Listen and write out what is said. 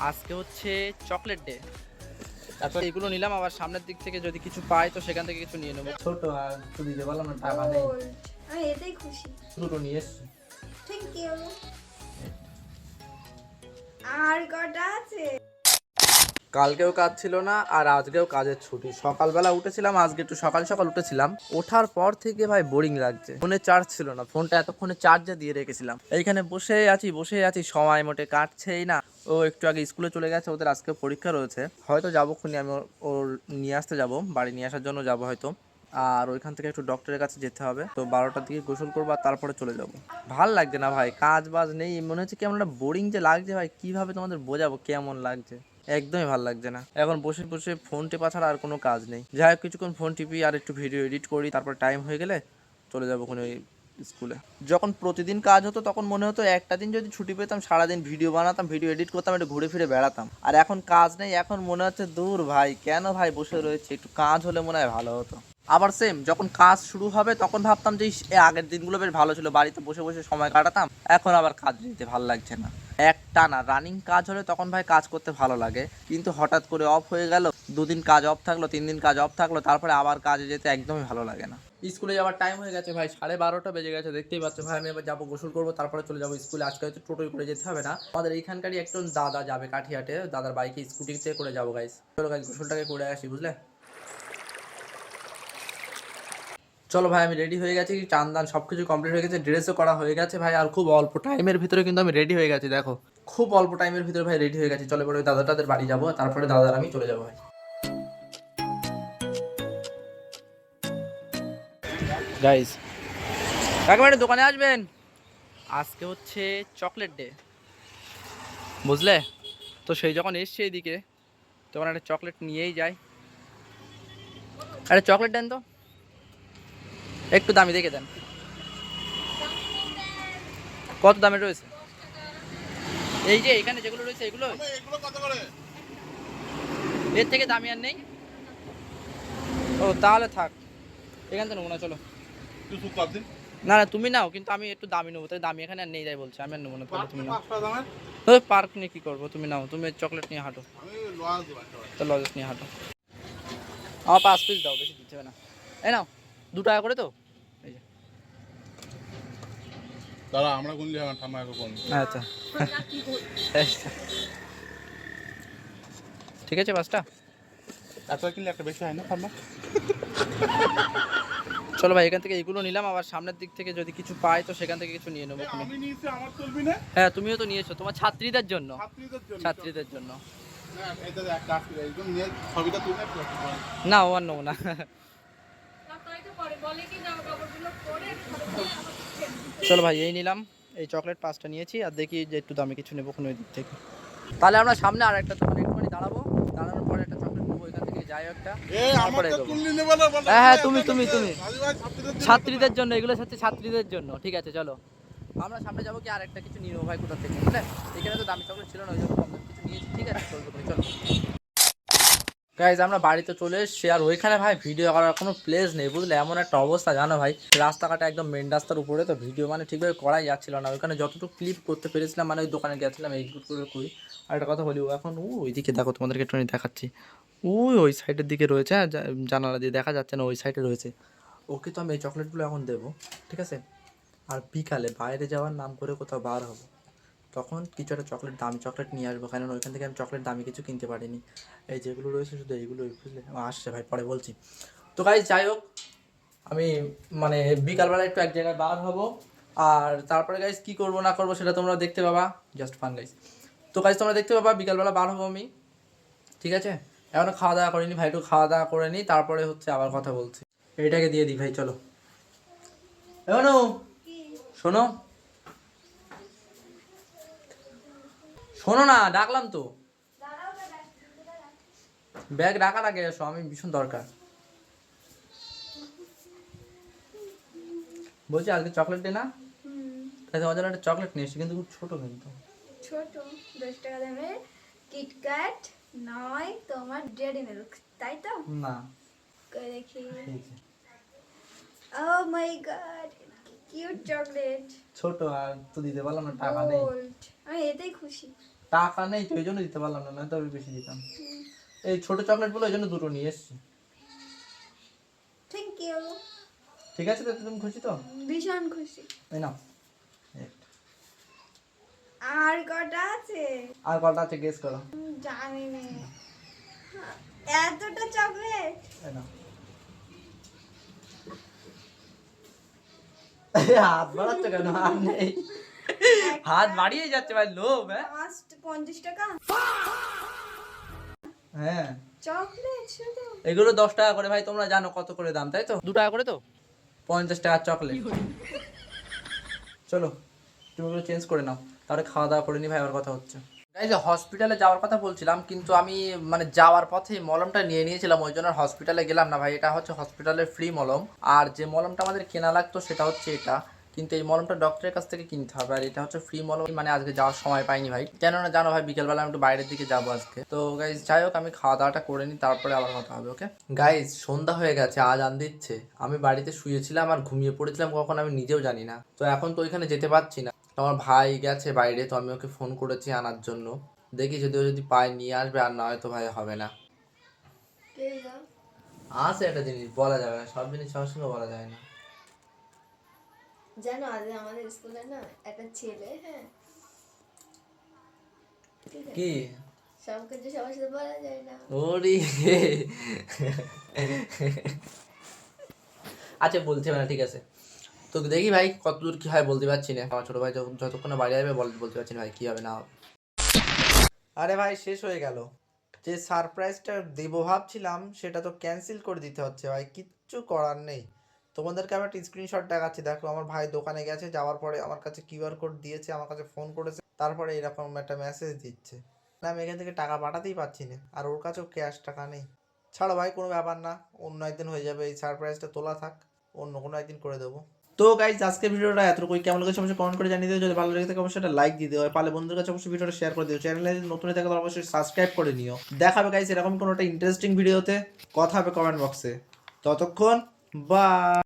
আজকে হচ্ছে chocolate day. তারপর এগুলো নিলাম, আবার সামনের দিক থেকে যদি কিছু পাই তো সেখান থেকে কিছু নিয়ে নেবো। ছোট আর তো দিতে পারলাম না, টাকা নেই। আমি এতেই খুশি। দুটো নিয়ে এসছি। Thank you. আর কটা আছে? কালকেও কাজ ছিল না আর আজকেও কাজের ছুটি। সকালবেলা উঠেছিলাম, আজকে একটু সকাল সকাল উঠেছিলাম। ওঠার পর থেকে ভাই বোরিং লাগছে। ফোনে চার্জ ছিল না, ফোনটা এতক্ষণে চার্জে দিয়ে রেখেছিলাম। এইখানে বসে আছি সময় মোটে কাটছেই না। ও একটু আগে স্কুলে চলে গেছে, ওদের আজকে পরীক্ষা রয়েছে। হয়তো যাবো খুনি, আমি ওর নিয়ে আসতে যাবো, বাড়ি নিয়ে আসার জন্য যাবো হয়তো। আর ওইখান থেকে একটু ডক্টরের কাছে যেতে হবে, তো 12টার দিকে গোসল করবো আর তারপরে চলে যাবো। ভাল লাগছে না ভাই, কাজ বাজ নেই, মনে হচ্ছে কেমন একটা বোরিং যে লাগছে ভাই। কিভাবে তোমাদের বোঝাবো কেমন লাগছে, একদমই ভালো লাগছে না। এখন বসে বসে ফোন টেপা ছাড়া আর কোনো কাজ নেই। যাই হোক, কিছুক্ষণ ফোন টিপি আর একটু ভিডিও এডিট করি, তারপর টাইম হয়ে গেলে চলে যাবো কোনো স্কুলে। যখন প্রতিদিন কাজ হতো তখন মনে হতো একটা দিন যদি ছুটি পেতাম, সারাদিন ভিডিও বানাতাম, ভিডিও এডিট করতাম, একটু ঘুরে ফিরে বেড়াতাম। আর এখন কাজ নেই, এখন মনে হচ্ছে দূর ভাই, কেন ভাই বসে রয়েছে, একটু কাজ হলে মনে হয় ভালো হতো। আবার সেম যখন কাজ শুরু হবে তখন ভাবতাম যে আগের দিনগুলো বেশ ভালো ছিল, বাড়িতে বসে বসে সময় কাটাতাম। এখন আবার কাজ দিতে ভালো লাগছে না। একটা না রানিং কাজ হলে তখন ভাই কাজ করতে ভালো লাগে, কিন্তু হঠাৎ করে অফ হয়ে গেল, দুদিন কাজ অফ থাকলো, 3 দিন কাজ অফ থাকলো, তারপরে আবার কাজে যেতে একদমই ভালো লাগে না। স্কুলে যাওয়ার টাইম হয়ে গেছে ভাই, 12:30 বেজে গেছে, দেখতেই পাচ্ছ ভাই। আমি এবার যাবো, গোসল করবো, তারপরে চলে যাবো স্কুলে। আজকে হয়তো টোটোই করে যেতে হবে না, আমাদের এইখানকারই একজন দাদা যাবে কাঠিয়াটে, দাদার বাইকে স্কুটিতে করে যাবো গাইস। চলো গাইস, গোসলটাকে করে আসি, বুঝলে। চলো ভাই, আমি রেডি হয়ে গেছি, চান দান সবকিছু কমপ্লিট হয়ে গেছে, ড্রেসও করা হয়ে গেছে ভাই। আর খুব অল্প টাইমের ভিতরে কিন্তু আমি রেডি হয়ে গেছি, দেখো খুব অল্প টাইমের ভিতরে ভাই রেডি হয়ে গেছি। চলো এবার ওই দাদাটাদের বাড়ি যাবো, তারপরে দাদার আমি চলে যাবো ভাই। গাইস, একেবারে দোকানে আসবেন, আজকে হচ্ছে চকলেট ডে, বুঝলে। তো সেই যখন এসছে এইদিকে, তখন একটা চকলেট নিয়েই যাই। একটা চকলেট দেন তো, একটু দামি দেখে দেন। কত দামের রয়েছে? এই যে এখানে যেগুলো রয়েছে এগুলো, এর থেকে দামি আর নেই? ও তাহলে থাক, এখান থেকে নেবো না, চলো। না না, তুমি নাও, কিন্তু আমি একটু দামি নেবো, তাই দামি এখানে আর নেই, যাই বলছে, আমি আর নেবো না, তাহলে তুমি নাও। তো পার্ক নিয়ে কি করবো, তুমি নাও, তুমি চকলেট নিয়ে হাঁটো, তো লজেস নিয়ে হাঁটো। আমার 5 পিস দাও, বেশি দিতে হবে না। এই নাও, 2 টাকা করে তো, এই যে। দাঁড়া, আমরা গুনলি হবে ঠাম্মা এখন কোন। আচ্ছা ঠিক আছে, 5টা। এত কিনলে একটা বেশি হয় না ঠাম্মা? চলো ভাই, এখান থেকে এগুলো নিলাম, আবার সামনের দিক থেকে যদি কিছু পাই তো সেখান থেকে কিছু নিয়ে নেবো। আমি নিয়েছি, আমার চলবি না? হ্যাঁ, তুমিও তো নিয়েছো, তোমার ছাত্রীদের জন্য। ছাত্রীদের জন্য। ছাত্রীদের জন্য। না, এটা এক কাজ করে একদম নিয়ে ছবিটা তুলে না, ও আর নেবো না। চলো ভাই, এই নিলাম, এই চকলেট 5টা নিয়েছি, আর দেখি যে একটু দামি কিছু নেবো কোনো দিক থেকে। তাহলে আমরা সামনে আর একটা দোকানে একটুখানি দাঁড়াবো, দাঁড়ানোর পরে একটা চকলেট নেবো এখান থেকে, যাই একটা, তারপরে এগোবো। হ্যাঁ হ্যাঁ, তুমি ছাত্রীদের জন্য, এগুলো হচ্ছে ছাত্রীদের জন্য। ঠিক আছে চলো, আমরা সামনে যাবো, কি আর একটা কিছু নিয়ে নেবো ভাই কোথা থেকে, বুঝলে। এখানে তো দামি চকলেট ছিল না, ওই জন্য কম দামি কিছু নিয়েছি। ঠিক আছে চলবে, চলো গাইজ, আমরা বাড়িতে চলে এসেছি। আর ওইখানে ভাই ভিডিও করার কোনো প্লেস নেই, বুঝলে। এমন একটা অবস্থা জানো ভাই, রাস্তাঘাটে একদম মেন রাস্তার উপরে, তো ভিডিও মানে ঠিকভাবে করাই যাচ্ছিল না। ওইখানে যতটুকু ক্লিপ করতে পেরেছিলাম, মানে ওই দোকানে গেছিলাম এই করে করি। আর একটা কথা বলি, ও এখন ওইদিকে দেখো, তোমাদেরকে একটু দেখাচ্ছি, ওই সাইডের দিকে রয়েছে, হ্যাঁ, জানালা দিয়ে দেখা যাচ্ছে না, ওই সাইডে রয়েছে। ওকে তো আমি এই চকলেটগুলো এখন দেবো, ঠিক আছে। আর বিকালে বাইরে যাওয়ার নাম করে কোথাও বার হবো, তখন কিছু একটা চকলেট, দামি চকলেট নিয়ে আসবো, কারণ ওইখান থেকে আমি চকলেট দামি কিছু কিনতে পারিনি। এই যেগুলো রয়েছে শুধু এইগুলোই, বুঝলে। আসছে ভাই, পরে বলছি। তো গাইজ যাই হোক, আমি মানে বিকালবেলা একটু এক জায়গায় বার হবো, আর তারপরে গাইজ কী করবো না করবো সেটা তোমরা দেখতে পাবা, জাস্ট ফান গাইজ। তো গাইজ তোমরা দেখতে পাবা, বিকালবেলা বার হবো আমি, ঠিক আছে। এখনও খাওয়া দাওয়া করিনি ভাই, একটু খাওয়া দাওয়া করে নিই, তারপরে হচ্ছে আবার কথা বলছি। এইটাকে দিয়ে দিই ভাই, চলো। এখনো শোনো, শোনো না, ডাকলাম তো। ব্যাগ রাখার আগে এসো, আমি ভীষণ দরকার। বলছি আজকে চকলেট দে না, তাই তোমার জন্য একটা চকলেট নিয়ে এসেছি, কিন্তু খুব ছোট, কিন্তু ছোট 10 টাকা দামের কিটক্যাট নয়, তোমার ডেয়ারি মিল্ক, তাই তো? না, কই দেখি। এই যে, ও মাই গড, কিউট চকলেট। ছোট আর তো দিতে পারলাম না, টাকা নেই। গোল্ড, আমি এতেই খুশি। টাকা নেই তো এই জন্য দিতে পারলাম না, নয়তো আমি বেশি দিতাম। এই ছোট চকলেটগুলো এই জন্য দুটো নিয়ে এসেছি। Thank you. ঠিক আছে তো, তুমি খুশি তো? ভীষণ খুশি। এই নাও। আর কটা আছে? আর কটা আছে গেস করো। জানি না। এতটা চকলেট? এই নাও। হাত বাড়াচ্ছ কেন? আর নেই, হাত বাড়িয়ে যাচ্ছে ভাই, লোভ। লাস্ট 50 টাকা হ্যাঁ চকলেট শুধু। এগুলো 10 টাকা করে ভাই, তোমরা জানো কত করে দাম, তাই তো? 2 টাকা করে তো 50 টাকার চকলেট। চলো তুমি ওগুলো চেঞ্জ করে নাও, তাহলে খাওয়া দাওয়া করে নি ভাই, আবার কথা হচ্ছে। গাইজ হসপিটালে যাওয়ার কথা বলছিলাম, কিন্তু আমি মানে যাওয়ার পথে মলমটা নিয়ে নিয়েছিলাম, ওই জন্য হসপিটালে গেলাম না ভাই। এটা হচ্ছে হসপিটালের ফ্রি মলম, আর যে মলমটা আমাদের কেনা লাগতো সেটা হচ্ছে এটা, কিন্তু এই মলমটা ডক্টরের কাছ থেকে কিনতে হবে, আর এটা হচ্ছে ফ্রি মলম। মানে আজকে যাওয়ার সময় পাইনি ভাই, কেন না জানো ভাই, বিকেলবেলা আমি একটু বাইরের দিকে যাবো আজকে। তো গাইজ যাই হোক, আমি খাওয়া দাওয়াটা করে নিই, তারপরে আবার কথা হবে, ওকে? গাইজ সন্ধ্যা হয়ে গেছে, আজান দিচ্ছে। আমি বাড়িতে শুয়েছিলাম আর ঘুমিয়ে পড়েছিলাম কখন আমি নিজেও জানি না। তো এখন তো ওইখানে যেতে পারছি না, আমার ভাই গেছে বাইরে, তো আমি ওকে ফোন করেছি আনার জন্য। দেখি যদি ও যদি পায় নিয়ে আসবে, আর না হয়তো ভাই হবে না। আছে একটা জিনিস বলা যাবে না, সব জিনিস সবার সঙ্গে বলা যায় না। জানো আজ আমাদের স্কুলে না একটা ছেলে, হ্যাঁ ঠিক আছে, কি? সব কিছু সবার সাথে বলা যায় না। ওরে আচ্ছা বলতে হবে না, ঠিক আছে। তো দেখি ভাই কতদূর কি হয়, বলতে পারছি না। আমার ছোট ভাই যতক্ষণ বাড়ি আসবে বলতে পারছি না ভাই কি হবে না হবে। আরে ভাই শেষ হয়ে গেল, যে সারপ্রাইজটা দেবো ভাবছিলাম সেটা তো ক্যান্সেল করে দিতে হচ্ছে ভাই, কিচ্ছু করার নেই। তোমাদেরকে আমি একটা স্ক্রিনশট দেখাচ্ছি, দেখো আমার ভাই দোকানে গেছে, যাওয়ার পরে আমার কাছে কিউআর কোড দিয়েছে, আমার কাছে ফোন করেছে, তারপরে এরকম একটা মেসেজ দিচ্ছে। না আমি এখান থেকে টাকা পাঠাতেই পারছি না, আর ওর কাছেও ক্যাশ টাকা নেই। ছাড়ো ভাই, কোনো ব্যাপার না, অন্য একদিন হয়ে যাবে, এই সারপ্রাইজটা তোলা থাক, অন্য কোনো একদিন করে দেবো। তো গাইজ আজকে ভিডিওটা এতটুকুই, কেমন লাগছে অবশ্যই কমেন্ট করে জানিয়ে দিও, যদি ভালো লেগে থাকে অবশ্যই একটা লাইক দিয়ে দিও, আর পারলে বন্ধুদের কাছে অবশ্যই ভিডিওটা শেয়ার করে দিও, চ্যানেলে যদি নতুন হয়ে থাকে তাহলে অবশ্যই সাবস্ক্রাইব করে নিও। দেখা হবে গাইজ এরকম কোনো একটা ইন্টারেস্টিং ভিডিওতে, কথা হবে কমেন্ট বক্সে। ততক্ষণ বাই।